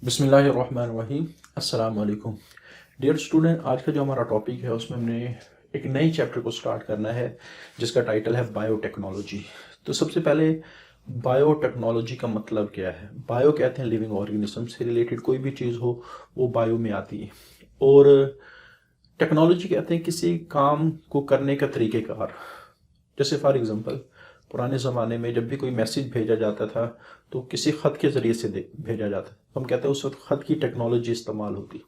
बिस्मिल्लाहिर्रहमानिर्रहीम। अस्सलाम वालेकुम डियर स्टूडेंट। आज का जो हमारा टॉपिक है उसमें हमने एक नई चैप्टर को स्टार्ट करना है जिसका टाइटल है बायोटेक्नोलॉजी। तो सबसे पहले बायोटेक्नोलॉजी का मतलब क्या है। बायो कहते हैं लिविंग ऑर्गेनिज्म से रिलेटेड कोई भी चीज़ हो वो बायो में आती है, और टेक्नोलॉजी कहते हैं किसी काम को करने का तरीक़ेकार। जैसे फॉर एग्जांपल पुराने ज़माने में जब भी कोई मैसेज भेजा जाता था तो किसी ख़त के ज़रिए से भेजा जाता, हम कहते हैं उस वक्त ख़त की टेक्नोलॉजी इस्तेमाल होती।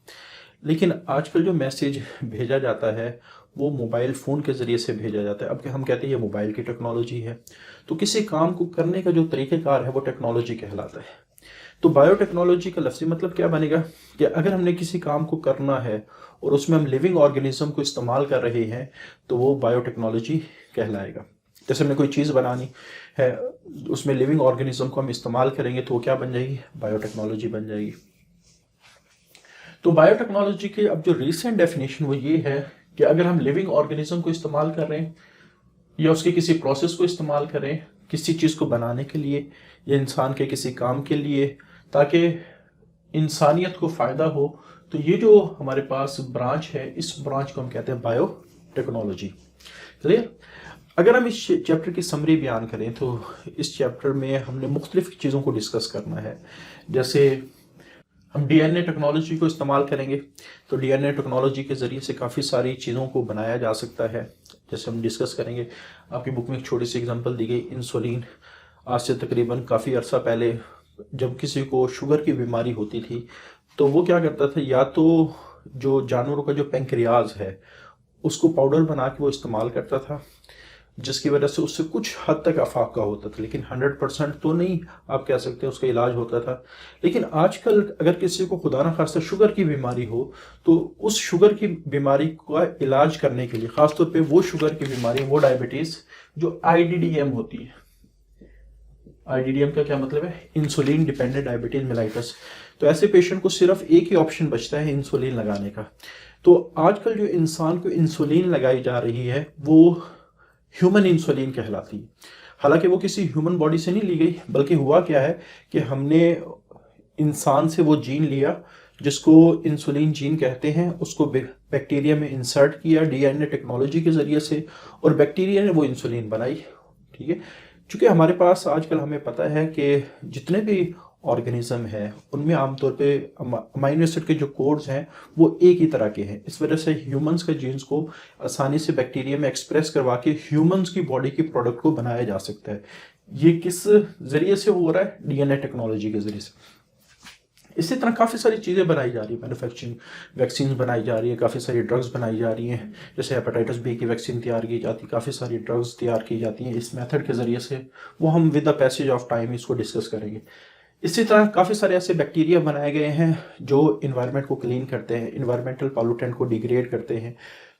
लेकिन आजकल जो मैसेज भेजा जाता है वो मोबाइल फ़ोन के ज़रिए से भेजा जाता है। अब हम कहते हैं ये मोबाइल की टेक्नोलॉजी है। तो किसी काम को करने का जो तरीक़ेकार है वो टेक्नोलॉजी कहलाता है। तो बायोटेक्नोलॉजी का लफ्ज़ी मतलब क्या बनेगा कि अगर हमने किसी काम को करना है और उसमें हम लिविंग ऑर्गेनिज्म को इस्तेमाल कर रहे हैं तो वो बायोटेक्नोलॉजी कहलाएगा। जैसे हमने कोई चीज़ बनानी है, उसमें लिविंग ऑर्गेनिज्म को हम इस्तेमाल करेंगे तो वो क्या बन जाएगी, बायोटेक्नोलॉजी बन जाएगी। तो बायोटेक्नोलॉजी के अब जो रीसेंट डेफिनेशन वो ये है कि अगर हम लिविंग ऑर्गेनिज्म को इस्तेमाल कर रहे हैं या उसके किसी प्रोसेस को इस्तेमाल करें किसी चीज़ को बनाने के लिए या इंसान के किसी काम के लिए ताकि इंसानियत को फ़ायदा हो, तो ये जो हमारे पास ब्रांच है इस ब्रांच को हम कहते हैं बायोटेक्नोलॉजी। क्लियर। अगर हम इस चैप्टर की समरी बयान करें तो इस चैप्टर में हमने मुख्तलिफ चीज़ों को डिस्कस करना है। जैसे हम डीएनए टेक्नोलॉजी को इस्तेमाल करेंगे तो डीएनए टेक्नोलॉजी के ज़रिए से काफ़ी सारी चीज़ों को बनाया जा सकता है। जैसे हम डिस्कस करेंगे, आपकी बुक में एक छोटी सी एग्जांपल दी गई इंसुलिन। आज से तकरीबन काफ़ी अर्सा पहले जब किसी को शुगर की बीमारी होती थी तो वो क्या करता था, या तो जो जानवरों का जो पेंक्रियाज है उसको पाउडर बना के वो इस्तेमाल करता था, जिसकी वजह से उससे कुछ हद तक अफाका होता था, लेकिन 100% तो नहीं आप कह सकते उसका इलाज होता था। लेकिन आजकल अगर किसी को खुदा न खास्ता शुगर की बीमारी हो तो उस शुगर की बीमारी का इलाज करने के लिए, ख़ासतौर पे वो शुगर की बीमारी, वो डायबिटीज़ जो आईडीडीएम होती है। आईडीडीएम का क्या मतलब है, इंसुलिन डिपेंडेंट डायबिटीज मेलाइटस। तो ऐसे पेशेंट को सिर्फ एक ही ऑप्शन बचता है इंसुलिन लगाने का। तो आजकल जो इंसान को इंसुलिन लगाई जा रही है वो ह्यूमन इंसुलिन कहलाती है। हालांकि वो किसी ह्यूमन बॉडी से नहीं ली गई, बल्कि हुआ क्या है कि हमने इंसान से वो जीन लिया जिसको इंसुलिन जीन कहते हैं, उसको बैक्टीरिया में इंसर्ट किया डीएनए टेक्नोलॉजी के ज़रिए से, और बैक्टीरिया ने वो इंसुलिन बनाई। ठीक है। चूँकि हमारे पास आजकल हमें पता है कि जितने भी ऑर्गेनिज्म है उनमें आमतौर पे अमाइनो एसिड के जो कोड्स हैं वो एक ही तरह के हैं। इस वजह से ह्यूमंस के जीन्स को आसानी से बैक्टीरिया में एक्सप्रेस करवा के ह्यूमंस की बॉडी की प्रोडक्ट को बनाया जा सकता है। ये किस ज़रिए से हो रहा है, डीएनए टेक्नोलॉजी के ज़रिए से। इसी तरह काफ़ी सारी चीज़ें बनाई जा रही है, मैन्युफैक्चरिंग वैक्सीन बनाई जा रही है, काफ़ी सारी ड्रग्स बनाई जा रही हैं। जैसे हेपेटाइटिस बी की वैक्सीन तैयार की जाती है, काफ़ी सारी ड्रग्स तैयार की जाती हैं इस मेथड के ज़रिए से। वो हम with the passage of time इसको डिस्कस करेंगे। इसी तरह काफ़ी सारे ऐसे बैक्टीरिया बनाए गए हैं जो इन्वायरमेंट को क्लीन करते हैं, इन्वायरमेंटल पॉल्यूटेंट को डिग्रेड करते हैं।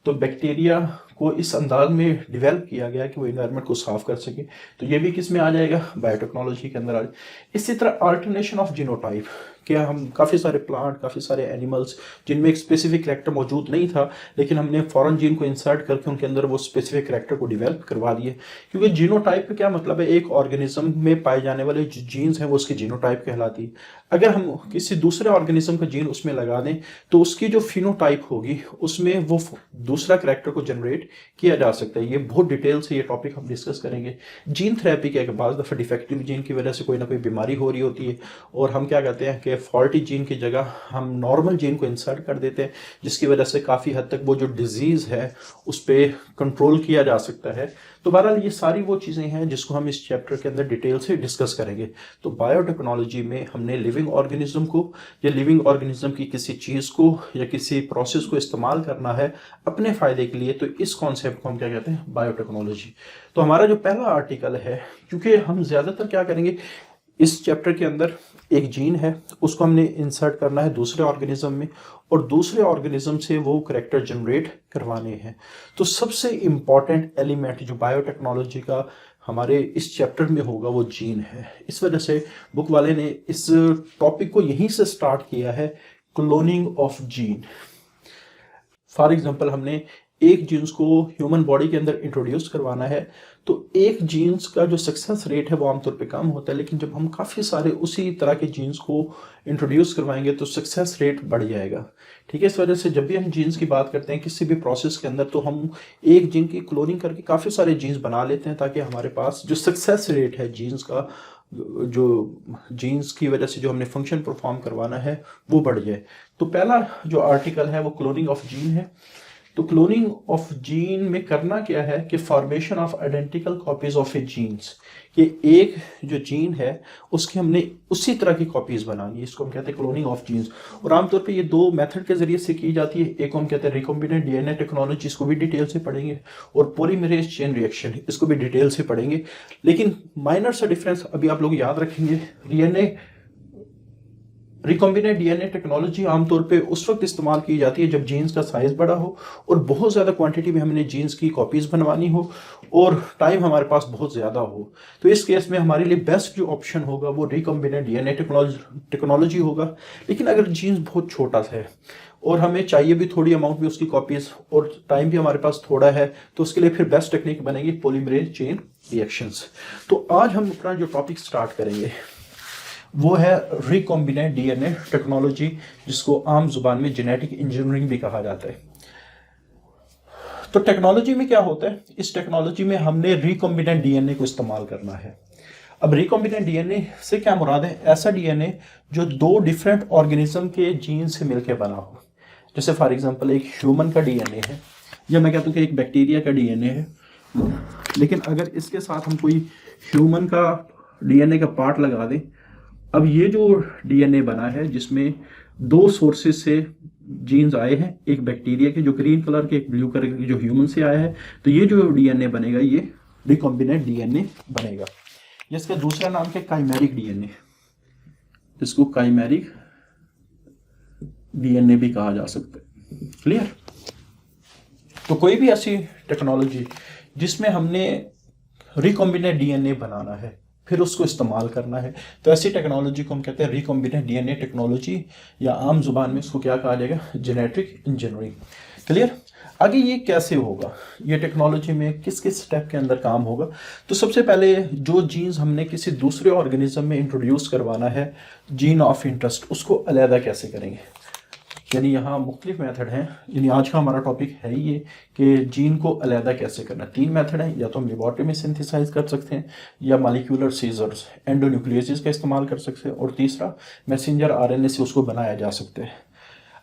तो बैक्टीरिया को इस अंदाज में डेवलप किया गया कि वो इन्वायरमेंट को साफ कर सके। तो ये भी किस में आ जाएगा, बायोटेक्नोलॉजी के अंदर आ जाए। इसी तरह अल्टरनेशन ऑफ जीनोटाइप, क्या हम काफ़ी सारे प्लांट, काफ़ी सारे एनिमल्स जिनमें एक स्पेसिफिक करैक्टर मौजूद नहीं था, लेकिन हमने फॉरेन जीन को इंसर्ट करके उनके अंदर वो स्पेसिफिक करैक्टर को डेवलप करवा दिए। क्योंकि जीनोटाइप का क्या मतलब है, एक ऑर्गेनिज्म में पाए जाने वाले जो जीन्स हैं वो उसकी जीनोटाइप कहलाती है। अगर हम किसी दूसरे ऑर्गेनिज्म का जीन उसमें लगा दें तो उसकी जो फिनोटाइप होगी उसमें वो दूसरा करैक्टर को जनरेट किया जा सकता है। ये बहुत डिटेल से ये टॉपिक हम डिस्कस करेंगे। जीन थेरेपी के बाद दफ़ा डिफेक्टिव जीन की वजह से कोई ना कोई बीमारी हो रही होती है और हम क्या कहते हैं कि फॉल्टी जीन की जगह हम नॉर्मल जीन को इंसर्ट कर देते हैं, जिसकी वजह से काफ़ी हद तक वो जो डिजीज़ है उस पर कंट्रोल किया जा सकता है। तो बहरहाल ये सारी वो चीज़ें हैं जिसको हम इस चैप्टर के अंदर डिटेल से डिस्कस करेंगे। तो बायोटेक्नोलॉजी में हमने लिविंग ऑर्गेनिज्म को या लिविंग ऑर्गेनिज्म की किसी चीज़ को या किसी प्रोसेस को इस्तेमाल करना है अपने फ़ायदे के लिए, तो इस कॉन्सेप्ट को हम क्या कहते हैं, बायोटेक्नोलॉजी। तो हमारा जो पहला आर्टिकल है, क्योंकि हम ज़्यादातर क्या करेंगे इस चैप्टर के अंदर, एक जीन है उसको हमने इंसर्ट करना है दूसरे ऑर्गेनिज्म में और दूसरे ऑर्गेनिज्म से वो करैक्टर जनरेट करवाने हैं। तो सबसे इम्पॉर्टेंट एलिमेंट जो बायोटेक्नोलॉजी का हमारे इस चैप्टर में होगा वो जीन है। इस वजह से बुक वाले ने इस टॉपिक को यहीं से स्टार्ट किया है, cloning of gene. For example हमने एक जीन्स को ह्यूमन बॉडी के अंदर इंट्रोड्यूस करवाना है तो एक जीन्स का जो सक्सेस रेट है वो आमतौर पे कम होता है, लेकिन जब हम काफ़ी सारे उसी तरह के जीन्स को इंट्रोड्यूस करवाएंगे तो सक्सेस रेट बढ़ जाएगा। ठीक है, इस वजह से जब भी हम जीन्स की बात करते हैं किसी भी प्रोसेस के अंदर तो हम एक जीन की क्लोनिंग करके काफ़ी सारे जीन्स बना लेते हैं ताकि हमारे पास जो सक्सेस रेट है जीन्स का, जो जीन्स की वजह से जो हमने फंक्शन परफॉर्म करवाना है वो बढ़ जाए। तो पहला जो आर्टिकल है वो क्लोनिंग ऑफ जीन है। तो क्लोनिंग ऑफ जीन में करना क्या है कि formation of identical copies of a genes, कि एक जो जीन है उसकी हमने उसी तरह की कॉपीज बनानी है, इसको हम कहते हैं क्लोनिंग ऑफ जीन्स। और आमतौर पे ये दो मेथड के जरिए से की जाती है। एक को हम कहते हैं रिकॉम्बिनेंट डीएनए टेक्नोलॉजी, इसको भी डिटेल से पढ़ेंगे, और पॉलीमरेज चेन रिएक्शन, इसको भी डिटेल से पढ़ेंगे। लेकिन माइनर सा डिफरेंस अभी आप लोग याद रखेंगे, डीएनए रिकॉम्बिनेंट डीएनए टेक्नोलॉजी आमतौर पे उस वक्त इस्तेमाल की जाती है जब जीन्स का साइज बड़ा हो और बहुत ज़्यादा क्वांटिटी में हमने जीन्स की कॉपीज़ बनवानी हो और टाइम हमारे पास बहुत ज़्यादा हो। तो इस केस में हमारे लिए बेस्ट जो ऑप्शन होगा वो रिकॉम्बिनेंट डीएनए टेक्नोलॉजी होगा। लेकिन अगर जीन्स बहुत छोटा सा है और हमें चाहिए भी थोड़ी अमाउंट में उसकी कॉपीज़ और टाइम भी हमारे पास थोड़ा है तो उसके लिए फिर बेस्ट टेक्निक बनेगी पॉलीमरेज चेन रिएक्शंस। तो आज हम अपना जो टॉपिक स्टार्ट करेंगे वो है रिकॉम्बिनेंट डीएनए टेक्नोलॉजी, जिसको आम जुबान में जेनेटिक इंजीनियरिंग भी कहा जाता है। तो टेक्नोलॉजी में क्या होता है, इस टेक्नोलॉजी में हमने रिकॉम्बिनेंट डीएनए को इस्तेमाल करना है। अब रिकॉम्बिनेंट डीएनए से क्या मुराद है, ऐसा डीएनए जो दो डिफरेंट ऑर्गेनिज्म के जीन से मिलकर बना हो। जैसे फॉर एग्जांपल एक ह्यूमन का डीएनए है, या मैं कहता हूँ कि एक बैक्टीरिया का डीएनए है, लेकिन अगर इसके साथ हम कोई ह्यूमन का डीएनए का पार्ट लगा दें, अब ये जो डीएनए बना है जिसमें दो सोर्सेज से जीन्स आए हैं, एक बैक्टीरिया के जो ग्रीन कलर के, एक ब्लू कलर के जो ह्यूमन से आया है, तो ये जो डीएनए बनेगा ये रिकॉम्बिनेंट डीएनए बनेगा। इसका दूसरा नाम है काइमेरिक डीएनए, इसको काइमेरिक डीएनए भी कहा जा सकता है। क्लियर? तो कोई भी ऐसी टेक्नोलॉजी जिसमें हमने रिकॉम्बिनेंट डीएनए बनाना है फिर उसको इस्तेमाल करना है, तो ऐसी टेक्नोलॉजी को हम कहते हैं रिकॉम्बिनेंट डीएनए टेक्नोलॉजी, या आम जुबान में इसको क्या कहा जाएगा, जेनेटिक इंजीनियरिंग। क्लियर? आगे ये कैसे होगा, ये टेक्नोलॉजी में किस किस स्टेप के अंदर काम होगा। तो सबसे पहले जो जीन्स हमने किसी दूसरे ऑर्गेनिज्म में इंट्रोड्यूस करवाना है, जीन ऑफ इंटरेस्ट, उसको अलहदा कैसे करेंगे। यानी यहाँ मुख्तलिफ मेथड हैं, यानी आज का हमारा टॉपिक है ये कि जीन को अलहदा कैसे करना। तीन मेथड हैं, या तो हम लेबॉर्ट्री में सिंथेसाइज कर सकते हैं, या मॉलिक्यूलर सीजर्स एंडोन्यूक्लियोसिस का इस्तेमाल कर सकते हैं, और तीसरा मैसेंजर आरएनए से उसको बनाया जा सकता है।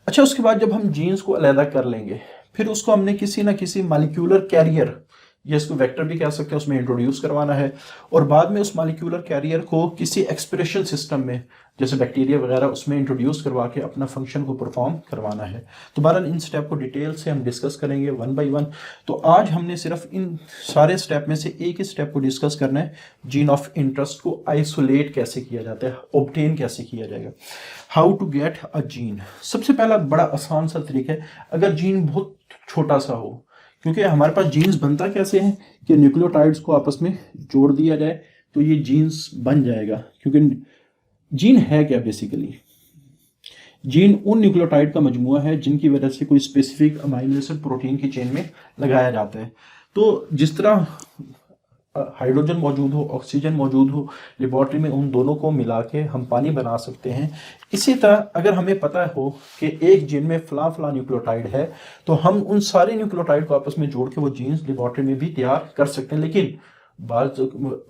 अच्छा, उसके बाद जब हम जीन्स को अलहदा कर लेंगे फिर उसको हमने किसी ना किसी मॉलिक्यूलर कैरियर, या इसको वेक्टर भी कह सकते हैं, उसमें इंट्रोड्यूस करवाना है, और बाद में उस मॉलिक्यूलर कैरियर को किसी एक्सप्रेशन सिस्टम में जैसे बैक्टीरिया वगैरह उसमें इंट्रोड्यूस करवा के अपना फंक्शन को परफॉर्म करवाना है। तो बहरहाल इन स्टेप को डिटेल से हम डिस्कस करेंगे वन बाय वन। तो आज हमने सिर्फ इन सारे स्टेप में से एक ही स्टेप को डिस्कस करना है, जीन ऑफ इंटरेस्ट को आइसोलेट कैसे किया जाता है, ऑब्टेन कैसे किया जाएगा, how to get a gene. सबसे पहला बड़ा आसान सा तरीका है, अगर जीन बहुत छोटा सा हो, क्योंकि हमारे पास जीन्स बनता कैसे हैं कि न्यूक्लियोटाइड्स को आपस में जोड़ दिया जाए तो ये जीन्स बन जाएगा। क्योंकि जीन है क्या, बेसिकली जीन उन न्यूक्लियोटाइड का मजमूआ है जिनकी वजह से कोई स्पेसिफिक अमाइनो एसिड प्रोटीन की चेन में लगाया जाता है। तो जिस तरह हाइड्रोजन मौजूद हो, ऑक्सीजन मौजूद हो लेबॉर्ट्री में, उन दोनों को मिला के हम पानी बना सकते हैं। इसी तरह अगर हमें पता हो कि एक जीन में फला न्यूक्लियोटाइड है तो हम उन सारे न्यूक्लियोटाइड को आपस में जोड़ के वो जीन्स लेबॉर्ट्री में भी तैयार कर सकते हैं। लेकिन बाज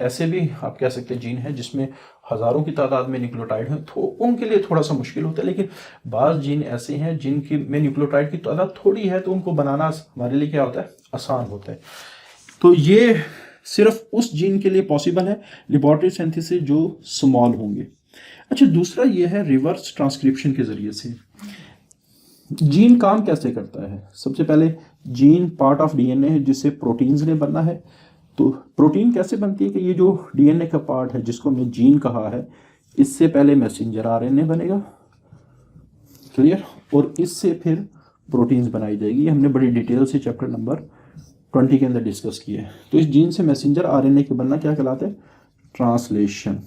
ऐसे भी आप कह सकते हैं जीन है जिसमें हज़ारों की तादाद में न्यूक्लियोटाइड हैं, तो उनके लिए थोड़ा सा मुश्किल होता है। लेकिन बाज़ जीन ऐसे हैं जिनकी में न्यूक्लियोटाइड की तादाद थोड़ी है, तो उनको बनाना हमारे लिए क्या होता है, आसान होता है। तो ये सिर्फ उस जीन के लिए पॉसिबल है लेबॉर्ट्री सिंथेसिस जो स्मॉल होंगे। अच्छा, दूसरा ये है रिवर्स ट्रांसक्रिप्शन के जरिए से जीन काम कैसे करता है। सबसे पहले जीन पार्ट ऑफ डीएनए है जिससे प्रोटीन्स ने बनना है। तो प्रोटीन कैसे बनती है कि ये जो डीएनए का पार्ट है जिसको हमने जीन कहा है, इससे पहले मैसेंजर आरएनए बनेगा। क्लियर? और इससे फिर प्रोटीन्स बनाई जाएगी। हमने बड़ी डिटेल से चैप्टर नंबर 20 के अंदर डिस्कस किया है। तो इस जीन से मैसेंजर आरएनए के बनना क्या कहलाता है, ट्रांसलेशन,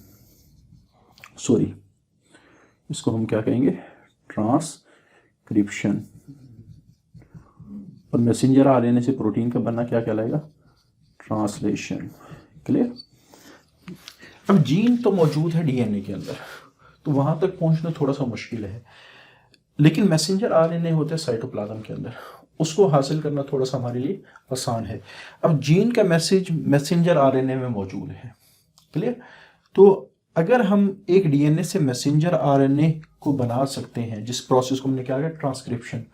सॉरी इसको हम क्या कहेंगे, ट्रांसक्रिप्शन। और मैसेंजर आरएनए से प्रोटीन का बनना क्या कहलाएगा? ट्रांसलेशन। क्लियर? अब जीन तो मौजूद है डीएनए के अंदर, तो वहां तक पहुंचना थोड़ा सा मुश्किल है, लेकिन मैसेंजर आरएनए होते हैं साइटोप्लाज्म के अंदर, उसको हासिल करना थोड़ा सा हमारे लिए आसान है। अब जीन का मैसेज मैसेंजर आरएनए में मौजूद है। क्लियर? तो अगर हम एक डीएनए से मैसेंजर आरएनए को बना सकते हैं, जिस प्रोसेस को हमने क्या किया, ट्रांसक्रिप्शन,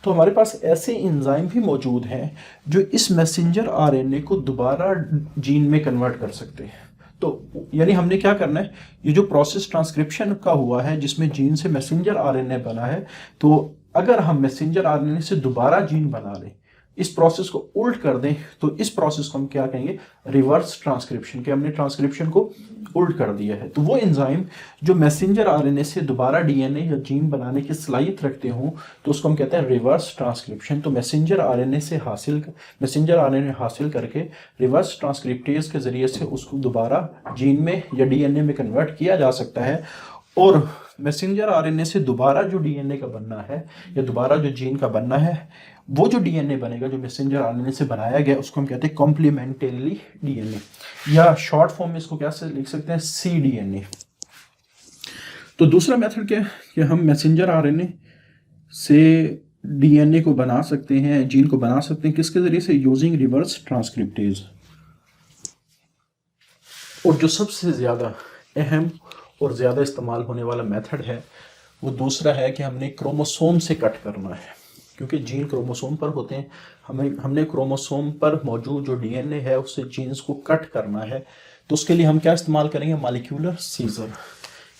तो हमारे पास ऐसे एंजाइम भी मौजूद हैं जो इस मैसेंजर आरएनए को दोबारा जीन में कन्वर्ट कर सकते हैं। तो यानी हमने क्या करना है, ये जो प्रोसेस ट्रांसक्रिप्शन का हुआ है जिसमें जीन से मैसेंजर आरएनए बना है, तो अगर हम मैसेंजर आरएनए से दोबारा जीन बना लें, इस प्रोसेस को उल्ट कर दें, तो इस प्रोसेस को हम क्या कहेंगे, रिवर्स ट्रांसक्रिप्शन, के हमने ट्रांसक्रिप्शन को उल्ट कर दिया है। तो वो एंजाइम जो मैसेंजर आरएनए से दोबारा डीएनए या जीन बनाने की सलाहियत रखते हो, तो उसको हम कहते हैं रिवर्स ट्रांसक्रिप्शन। तो मैसेंजर आरएनए हासिल करके रिवर्स ट्रांसक्रिप्टेज के जरिए से उसको दोबारा जीन में या डीएनए में कन्वर्ट किया जा सकता है। और मैसेंजर आरएनए से दोबारा जो डीएनए का बनना है या दोबारा जो जीन का बनना है, वो जो डीएनए बनेगा जो मैसेंजर आरएनए से बनाया गया, उसको हम कहते हैं कॉम्प्लीमेंटरी डीएनए, या शॉर्ट फॉर्म में इसको कैसे लिख सकते हैं, cDNA। तो दूसरा मेथड क्या है कि हम मैसेंजर आरएनए से डीएनए को बना सकते हैं, जीन को बना सकते हैं, किसके जरिए से, यूजिंग रिवर्स ट्रांसक्रिप्टेज। और जो सबसे ज्यादा अहम और ज़्यादा इस्तेमाल होने वाला मेथड है, वो दूसरा है कि हमने क्रोमोसोम से कट करना है, क्योंकि जीन क्रोमोसोम पर होते हैं। हमने क्रोमोसोम पर मौजूद जो डीएनए है उससे जीन्स को कट करना है। तो उसके लिए हम क्या इस्तेमाल करेंगे, मॉलिक्यूलर सीजर,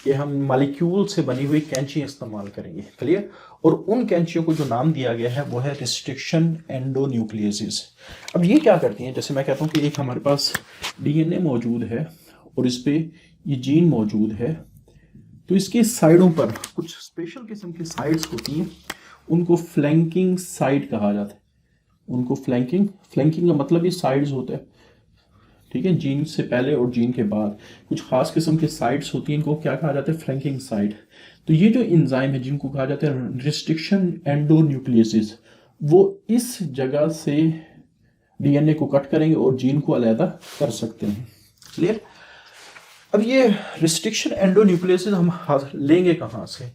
ये हम मॉलिक्यूल से बनी हुई कैंची इस्तेमाल करेंगे। क्लियर? और उन कैंचियों को जो नाम दिया गया है वो है रिस्ट्रिक्शन एंडोन्यूक्लियसेस। अब ये क्या करती हैं, जैसे मैं कहता हूँ कि एक हमारे पास डीएनए मौजूद है और इस पे ये जीन मौजूद है, तो इसकी साइडों पर कुछ स्पेशल किस्म की साइड्स होती हैं, उनको फ्लैंकिंग साइड कहा जाता है। उनको फ्लैंकिंग का मतलब ये साइड्स होता है, ठीक है, जीन से पहले और जीन के बाद कुछ खास किस्म की साइड्स होती हैं, इनको क्या कहा जाता है, फ्लैंकिंग साइड। तो ये जो एंजाइम है जिनको कहा जाता है रिस्ट्रिक्शन एंडोन्यूक्लियसेस, वो इस जगह से डीएनए को कट करेंगे और जीन को अलग कर सकते हैं। क्लियर? अब ये रिस्ट्रिक्शन एंडोन्यूक्लियसेस हम लेंगे कहाँ से?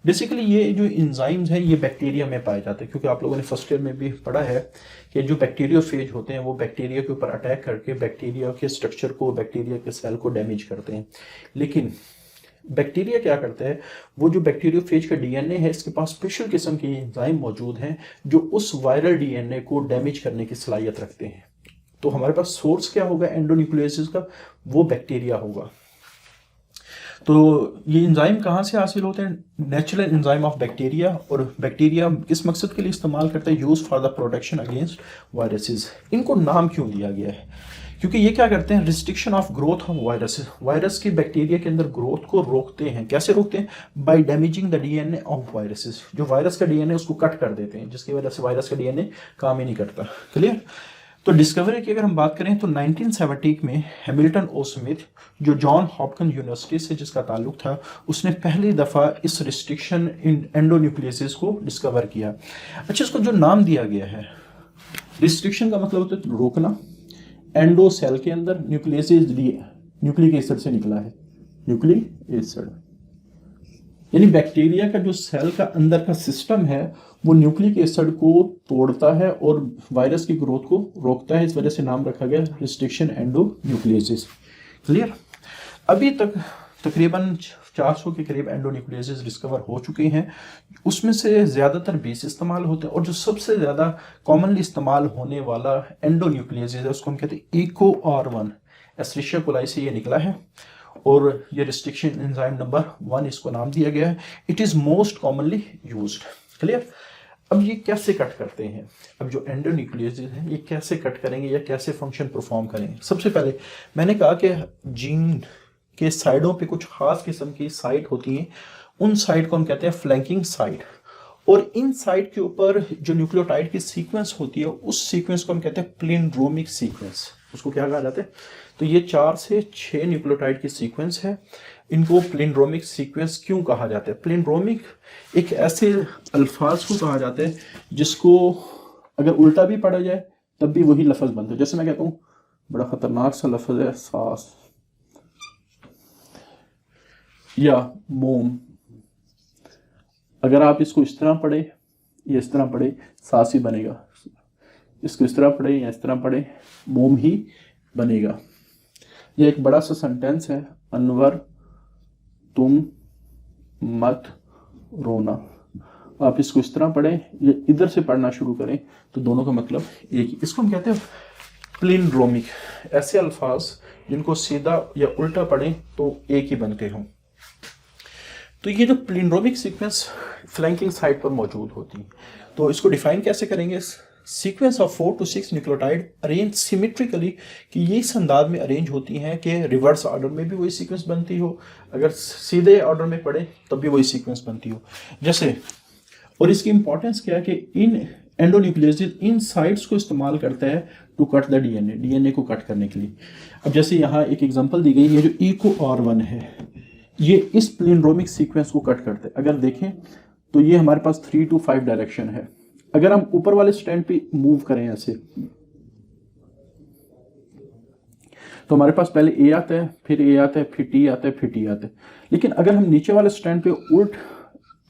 बेसिकली ये जो एंजाइम्स हैं ये बैक्टीरिया में पाए जाते हैं, क्योंकि आप लोगों ने फर्स्ट ईयर में भी पढ़ा है कि जो बैक्टीरियोफेज होते हैं वो बैक्टीरिया के ऊपर अटैक करके बैक्टीरिया के स्ट्रक्चर को, बैक्टीरिया के सेल को डैमेज करते हैं। लेकिन बैक्टीरिया क्या करता है, वो जो बैक्टीरियोफेज का डीएनए है, इसके पास स्पेशल किस्म के एंजाइम मौजूद हैं जो उस वायरल डीएनए को डैमेज करने की सलाहियत रखते हैं। तो हमारे पास सोर्स क्या होगा एंडोन्यूक्लियसेस का, वो बैक्टीरिया होगा। तो ये एंजाइम कहाँ से हासिल होते हैं, नेचुरल एंजाइम ऑफ बैक्टीरिया। और बैक्टीरिया किस मकसद के लिए इस्तेमाल करता है, use for the protection against viruses. इनको नाम क्यों दिया गया है, क्योंकि ये क्या करते हैं, restriction of growth of viruses, virus की बैक्टीरिया के अंदर ग्रोथ को रोकते हैं। कैसे रोकते हैं, by damaging the DNA of viruses, जो वायरस का डीएनए उसको कट कर देते हैं, जिसकी वजह से वायरस का डीएनए काम ही नहीं करता। क्लियर? तो डिस्कवरी की अगर हम बात करें तो 1970 में हैमिल्टन ओ स्मिथ, जो जॉन हॉपकिंस यूनिवर्सिटी से जिसका ताल्लुक था, उसने पहली दफ़ा इस रिस्ट्रिक्शन एंडोन्यूक्लियसेस को डिस्कवर किया। अच्छा, इसको जो नाम दिया गया है, रिस्ट्रिक्शन का मतलब होता है रोकना, एंडो सेल के अंदर, न्यूक्लियसेस न्यूक्लिक एसिड से निकला है, न्यूक्लिक एसिड यानी बैक्टीरिया का जो सेल का अंदर का सिस्टम है वो न्यूक्लिक एसिड को तोड़ता है और वायरस की ग्रोथ को रोकता है। इस वजह से नाम रखा गया रिस्ट्रिक्शन एंडोन्यूक्लियसेस। क्लियर? अभी तक तकरीबन 400 के करीब एंडोन्यूक्लियसेस डिस्कवर हो चुके हैं, उसमें से ज़्यादातर 20 इस्तेमाल होते हैं, और जो सबसे ज़्यादा कॉमनली इस्तेमाल होने वाला एंडोन्यूक्लियसेस है उसको हम कहते हैं EcoR1, एस्चेरिचिया कोलाई से ये निकला है, और ये रिस्ट्रिक्शन एंजाइम नंबर 1 इसको नाम दिया गया है। It is most commonly used. Clear? अब ये कैसे कट करते हैं, अब जो एंडोन्यूक्लियसेस हैं ये कैसे कट करेंगे या कैसे फंक्शन परफॉर्म करेंगे? सबसे पहले मैंने कहा कि जीन के साइडों पे कुछ खास किस्म की साइड होती हैं, उन साइड को हम कहते हैं फ्लैंकिंग साइड, और इन साइड के ऊपर जो न्यूक्लियोटाइड की सीक्वेंस होती है उस सीक्वेंस को हम कहते हैं प्लिंड्रोमिक सीक्वेंस। उसको क्या कहा जाता है, तो ये 4 से 6 न्यूक्लियोटाइड की सीक्वेंस है, इनको प्लिंड्रोमिक सीक्वेंस क्यों कहा जाता है? प्लिंड्रोमिक एक ऐसे अल्फाज को कहा जाता है जिसको अगर उल्टा भी पढ़ा जाए तब भी वही लफ्ज बनता है। जैसे मैं कहता हूँ बड़ा खतरनाक सा लफ्ज है सास या मोम, अगर आप इसको इस तरह पढ़े या इस तरह पढ़े सास ही बनेगा, इसको इस तरह पढ़े या इस तरह पढ़े मोम ही बनेगा। ये एक बड़ा सा सेंटेंस है, अनवर तुम मत रोना। आप इसको इस तरह पढ़ें या इधर से पढ़ना शुरू करें तो दोनों का मतलब एक ही। इसको हम कहते हैं प्लिंड्रोमिक, ऐसे अल्फाज जिनको सीधा या उल्टा पढ़ें तो एक ही बनते हों। तो ये जो प्लिंड्रोमिक सीक्वेंस फ्लैंकिंग साइड पर मौजूद होती है, तो इसको डिफाइन कैसे करेंगे? Sequence of 4 to 6 nucleotide arrange symmetrically, कि ये इस अंदाज में अरेंज होती हैं कि रिवर्स ऑर्डर में भी वही सीक्वेंस बनती हो, अगर सीधे ऑर्डर में पढ़े तब भी वही सीक्वेंस बनती हो। जैसे, और इसकी इंपॉर्टेंस क्या है कि इन एंडोन्यूक्लियोसिस इन साइट्स को इस्तेमाल करता है टू कट द डीएनए को कट करने के लिए। अब जैसे यहाँ एक एग्जांपल दी गई है, जो EcoR1 है, ये इस प्लिंड्रोमिक सीक्वेंस को कट करते हैं। अगर देखें तो ये हमारे पास 3 to 5 डायरेक्शन है। अगर हम ऊपर वाले स्टैंड पे मूव करें ऐसे, तो हमारे पास पहले ए आता है, फिर ए आता है, फिर टी आता है, फिर टी आता है। लेकिन अगर हम नीचे वाले स्टैंड पे उल्ट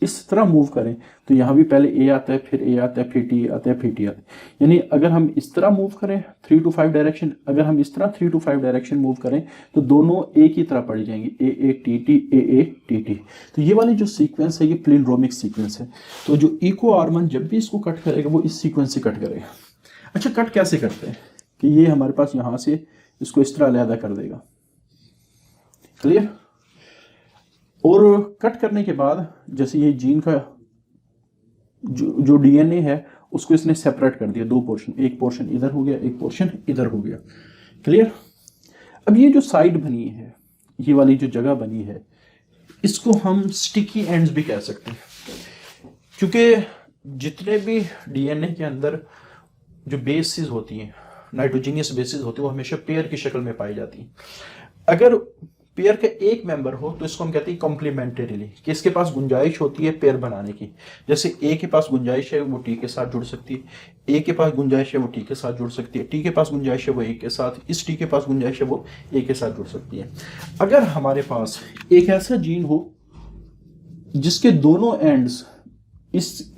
इस तरह मूव करें तो यहाँ भी पहले ए आता है, फिर ए आता है, फिर टी आता है, फिर टी आता है। यानी अगर हम इस तरह मूव करें 3 to 5 डायरेक्शन, अगर हम इस तरह 3 to 5 डायरेक्शन मूव करें तो दोनों एक ही तरह पढ़ी जाएंगी, A A T T, A A T T. तो ये वाली जो सीक्वेंस है ये प्लिंड्रोमिक सीक्वेंस है। तो जो EcoR1 जब भी इसको कट करेगा वो इस सीक्वेंस से कट करेगा। अच्छा, कट कैसे करते हैं कि ये हमारे पास यहाँ से इसको इस तरह अलहदा कर देगा, क्लियर। और कट करने के बाद जैसे ये जीन का जो डीएनए है उसको इसने सेपरेट कर दिया, 2 पोर्शन, एक पोर्शन इधर हो गया, एक पोर्शन इधर हो गया, क्लियर। अब ये जो साइड बनी है, ये वाली जो जगह बनी है, इसको हम स्टिकी एंड्स भी कह सकते हैं, क्योंकि जितने भी डीएनए के अंदर जो बेसिस होती हैं, नाइट्रोजीनियस बेसिस होती है, वो हमेशा पेयर की शक्ल में पाई जाती है। अगर पेयर का एक मेंबर हो तो इसको हम कहते हैं कॉम्प्लीमेंटरीली, कि इसके पास गुंजाइश होती है पेयर बनाने की। जैसे ए के पास गुंजाइश है वो टी के साथ जुड़ सकती है, ए के पास गुंजाइश है वो टी के साथ जुड़ सकती है, टी के पास गुंजाइश है वो ए के साथ, इस टी के पास गुंजाइश है वो ए के साथ जुड़ सकती है। अगर हमारे पास एक ऐसा जीन हो जिसके दोनों एंड्स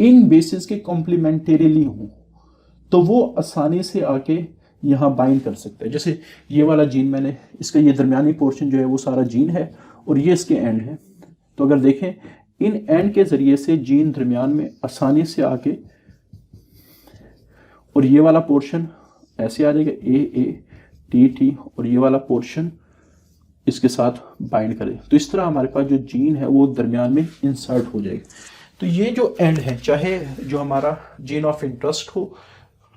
इन बेसिस के कॉम्प्लीमेंटरीली हो तो वो आसानी से आके यहाँ बाइंड कर सकते हैं। जैसे ये वाला जीन, मैंने इसका ये दरमियानी पोर्शन जो है वो सारा जीन है और ये इसके एंड है। तो अगर देखें इन एंड के ज़रिए से जीन दरमियान में आसानी से आके, और ये वाला पोर्शन ऐसे आ जाएगा, ए ए टी टी, और ये वाला पोर्शन इसके साथ बाइंड करे। तो इस तरह हमारे पास जो जीन है वो दरमियान में इंसर्ट हो जाएगा। तो ये जो एंड है, चाहे जो हमारा जीन ऑफ इंटरेस्ट हो,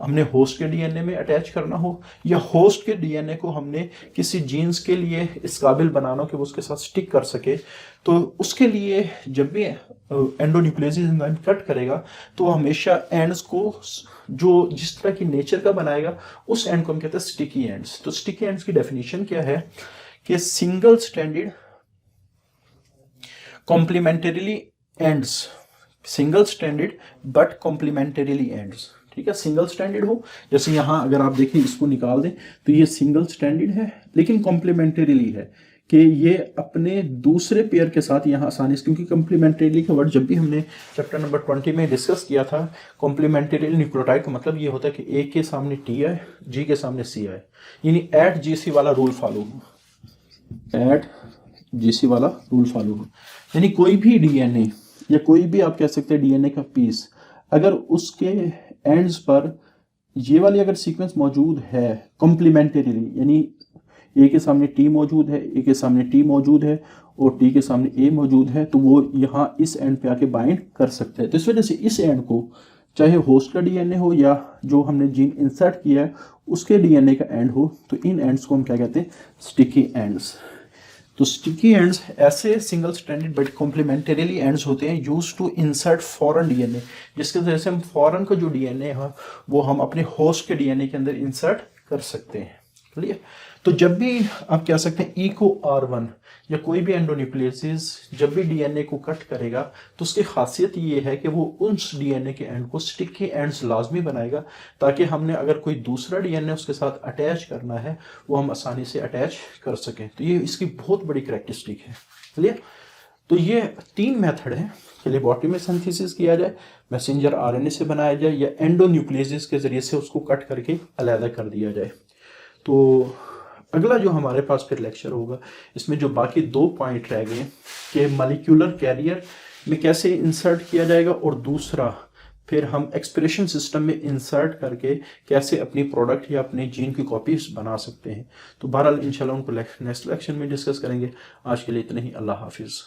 हमने होस्ट के डीएनए में अटैच करना हो, या होस्ट के डीएनए को हमने किसी जीन्स के लिए इस काबिल बनाना हो कि वो उसके साथ स्टिक कर सके, तो उसके लिए जब भी एंडोन्यूक्लियोसिस एंजाइम कट करेगा तो हमेशा एंड्स को जो जिस तरह की नेचर का बनाएगा उस एंड को हम कहते हैं स्टिकी एंड्स। तो स्टिकी एंड्स की डेफिनेशन क्या है कि single standard complementarily ends, single standard but complementarily ends, ठीक है। सिंगल स्टैंडर्ड हो, जैसे यहाँ अगर आप देखें इसको निकाल दें तो ये सिंगल स्टैंडर्ड है लेकिन कॉम्प्लीमेंटरीली है, कि ये अपने दूसरे पेयर के साथ यहाँ आसानी से, क्योंकि कॉम्प्लीमेंटरीली का वर्ड जब भी हमने चैप्टर नंबर 20 में डिस्कस किया था, कॉम्प्लीमेंटरी न्यूक्लियोटाइड का मतलब ये होता है कि ए के सामने टी आए, जी के सामने सी आए, यानी एट जीसी वाला रूल फॉलो हो, एट जीसी वाला रूल फॉलो हो। यानी कोई भी डीएनए या कोई भी आप कह सकते हैं डीएनए का पीस, अगर उसके एंड्स पर ये वाली अगर सीक्वेंस मौजूद है कॉम्प्लीमेंटरीली, यानी ए के सामने टी मौजूद है, ए के सामने टी मौजूद है और टी के सामने ए मौजूद है, तो वो यहाँ इस एंड पे आके बाइंड कर सकते हैं। तो इस वजह से इस एंड को चाहे होस्ट का डीएनए हो या जो हमने जीन इंसर्ट किया है उसके डीएनए का एंड हो, तो इन एंड्स को हम क्या कहते हैं, स्टिकी एंड्स। तो स्टिकी एंड्स ऐसे single standard but complementarily ends होते हैं use to insert foreign DNA, जिसके वजह से हम फॉरेन का जो डीएनए है वो हम अपने होस्ट के डीएनए के अंदर इंसर्ट कर सकते हैं, चलिए, तो जब भी आप कह सकते हैं इको R1 या कोई भी एंडोन्यूक्लियोसिस जब भी डीएनए को कट करेगा तो उसकी खासियत ये है कि वो उस डीएनए के एंड को स्टिकी एंड्स लाजमी बनाएगा, ताकि हमने अगर कोई दूसरा डीएनए उसके साथ अटैच करना है वो हम आसानी से अटैच कर सकें। तो ये इसकी बहुत बड़ी करैक्टरिस्टिक है। चलिए, तो ये 3 मेथड है कि लेबोरेटरी में सिंथेसिस किया जाए, मैसेंजर आरएनए से बनाया जाए, या एंडोन्यूक्लियोसिस के जरिए से उसको कट करके अलग कर दिया जाए। तो अगला जो हमारे पास फिर लेक्चर होगा इसमें जो बाकी 2 पॉइंट रह गए कि मॉलिक्यूलर कैरियर में कैसे इंसर्ट किया जाएगा, और दूसरा फिर हम एक्सप्रेशन सिस्टम में इंसर्ट करके कैसे अपनी प्रोडक्ट या अपने जीन की कॉपीज बना सकते हैं। तो बहरहाल इंशाल्लाह उनको नेक्स्ट लेक्चर में डिस्कस करेंगे। आज के लिए इतना ही। अल्लाह हाफिज़।